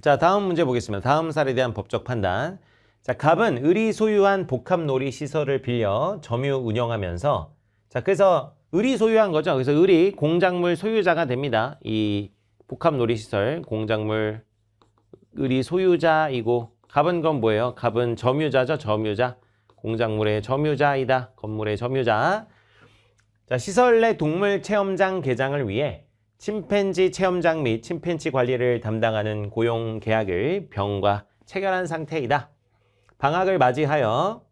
자, 다음 문제 보겠습니다. 다음 사례에 대한 법적 판단. 자, 갑은 을이 소유한 복합놀이 시설을 빌려 점유 운영하면서, 자, 그래서 을이 소유한 거죠. 그래서 을이 공작물 소유자가 됩니다. 이 복합놀이 시설, 공작물 을이 소유자이고, 갑은 건 뭐예요? 갑은 점유자죠, 점유자. 공작물의 점유자이다. 건물의 점유자. 자, 시설 내 동물 체험장 개장을 위해 침팬지 체험장 및 침팬지 관리를 담당하는 고용 계약을 병과 체결한 상태이다. 방학을 맞이하여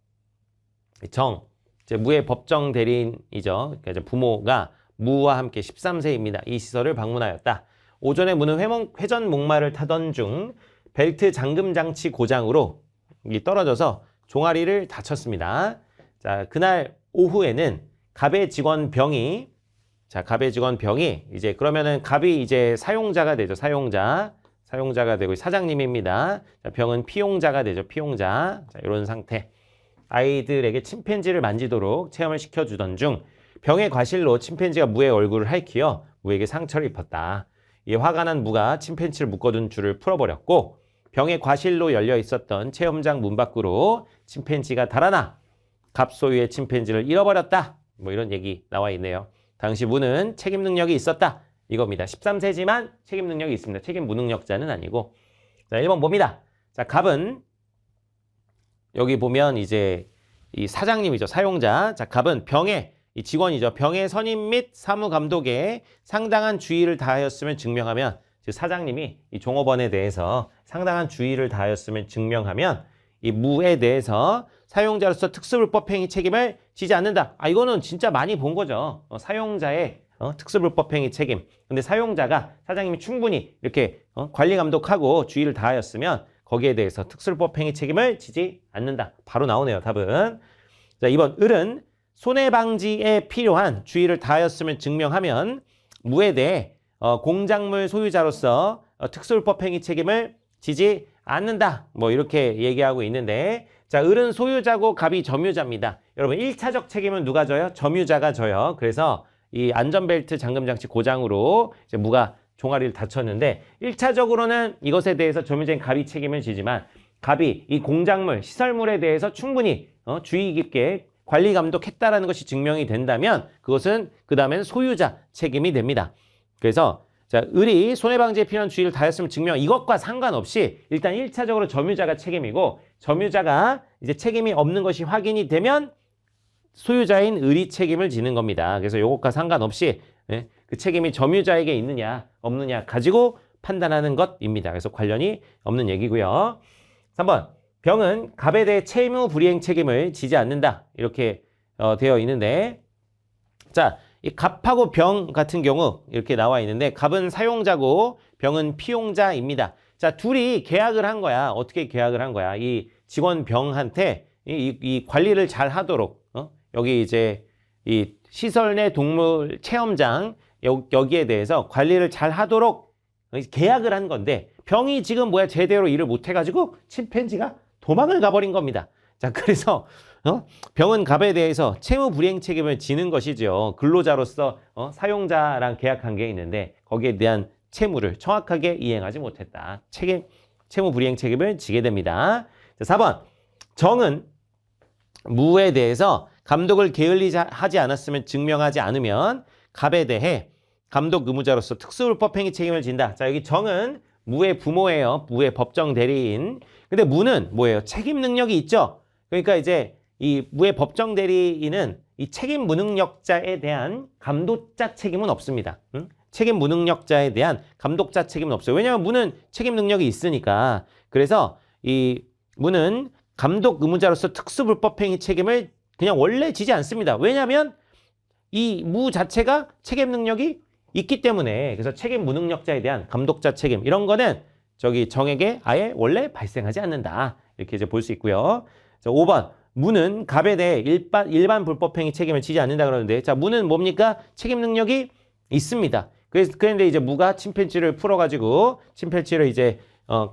이제 무의 법정 대리인이죠. 그러니까 이제 부모가 무와 함께 13세입니다. 이 시설을 방문하였다. 오전에 무는 회전 목마를 타던 중 벨트 잠금 장치 고장으로 떨어져서 종아리를 다쳤습니다. 자, 그날 오후에는 갑의 직원 병이 이제 그러면은 갑이 이제 사용자가 되죠. 사용자가 되고 사장님입니다. 자, 병은 피용자가 되죠. 피용자. 자, 이런 상태. 아이들에게 침팬지를 만지도록 체험을 시켜주던 중 병의 과실로 침팬지가 무의 얼굴을 핥히어 무에게 상처를 입혔다. 이에 화가 난 무가 침팬지를 묶어둔 줄을 풀어버렸고 병의 과실로 열려 있었던 체험장 문 밖으로 침팬지가 달아나 갑 소유의 침팬지를 잃어버렸다. 뭐 이런 얘기 나와 있네요. 당시 무는 책임 능력이 있었다. 이겁니다. 13세지만 책임 능력이 있습니다. 책임 무능력자는 아니고. 자, 1번 봅니다. 자, 갑은 여기 보면 이제 이 사장님이죠. 사용자. 자, 갑은 병의 이 직원이죠. 병의 선임 및 사무 감독에 상당한 주의를 다하였음을 증명하면, 즉 사장님이 이 종업원에 대해서 상당한 주의를 다하였음을 증명하면 이 무에 대해서 사용자로서 특수불법행위 책임을 지지 않는다. 아, 이거는 진짜 많이 본 거죠. 사용자의 특수불법행위 책임. 근데 사용자가 사장님이 충분히 이렇게 관리 감독하고 주의를 다하였으면 거기에 대해서 특수불법행위 책임을 지지 않는다. 바로 나오네요, 답은. 자, 2번 을은 손해방지에 필요한 주의를 다하였음을 증명하면 무에 대해 공작물 소유자로서 특수불법행위 책임을 지지 않는다. 뭐 이렇게 얘기하고 있는데, 자, 을은 소유자고 갑이 점유자입니다. 여러분 1차적 책임은 누가 져요? 점유자가 져요. 그래서 이 안전벨트 잠금장치 고장으로 이제 무가 종아리를 다쳤는데 1차적으로는 이것에 대해서 점유자인 갑이 책임을 지지만 갑이 이 공작물, 시설물에 대해서 충분히 주의 깊게 관리 감독했다라는 것이 증명이 된다면 그것은 그 다음엔 소유자 책임이 됩니다. 그래서 자, 을이 손해방지에 필요한 주의를 다했음을 증명, 이것과 상관없이 일단 1차적으로 점유자가 책임이고 점유자가 이제 책임이 없는 것이 확인이 되면 소유자인 을이 책임을 지는 겁니다. 그래서 이것과 상관없이 그 책임이 점유자에게 있느냐 없느냐 가지고 판단하는 것입니다. 그래서 관련이 없는 얘기고요. 3번, 병은 갑에 대해 채무 불이행 책임을 지지 않는다. 이렇게 되어 있는데, 자, 이 갑하고 병 같은 경우 이렇게 나와 있는데 갑은 사용자고 병은 피용자입니다. 자, 둘이 계약을 한 거야. 어떻게 계약을 한 거야? 이 직원 병한테 이 관리를 잘 하도록 여기 이제 이 시설 내 동물 체험장 여기에 대해서 관리를 잘 하도록 계약을 한 건데 병이 지금 제대로 일을 못 해가지고 침팬지가 도망을 가버린 겁니다. 자, 그래서 병은 갑에 대해서 채무 불이행 책임을 지는 것이죠. 근로자로서 사용자랑 계약한 게 있는데 거기에 대한 채무를 정확하게 이행하지 못했다. 채무 불이행 책임을 지게 됩니다. 자, 4번, 정은 무에 대해서 감독을 게을리하지 않았음을 증명하지 않으면 갑에 대해 감독 의무자로서 특수불법행위 책임을 진다. 자, 여기 정은 무의 부모예요. 무의 법정 대리인. 근데 무는 뭐예요? 책임 능력이 있죠. 그러니까 이제 이 무의 법정 대리인은 이 책임 무능력자에 대한 감독자 책임은 없습니다. 책임 무능력자에 대한 감독자 책임은 없어요. 왜냐하면 무는 책임 능력이 있으니까. 그래서 이 무는 감독 의무자로서 특수불법행위 책임을 그냥 원래 지지 않습니다. 왜냐하면 이 무 자체가 책임 능력이 있기 때문에. 그래서 책임 무능력자에 대한 감독자 책임 이런 거는 저기 정에게 아예 원래 발생하지 않는다. 이렇게 이제 볼 수 있고요. 자, 5번, 무는 갑에 대해 일반 불법행위 책임을 지지 않는다 그러는데, 자, 무는 뭡니까? 책임 능력이 있습니다. 그런데 이제 무가 침팬지를 풀어가지고 침팬지를 이제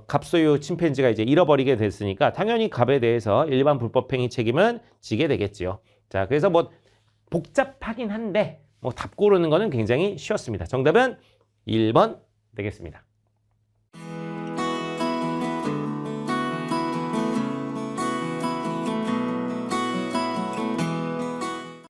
갑 소유 침팬지가 이제 잃어버리게 됐으니까 당연히 갑에 대해서 일반 불법행위 책임은 지게 되겠지요. 자, 그래서 뭐 복잡하긴 한데 답 고르는 거는 굉장히 쉬웠습니다. 정답은 1번 되겠습니다.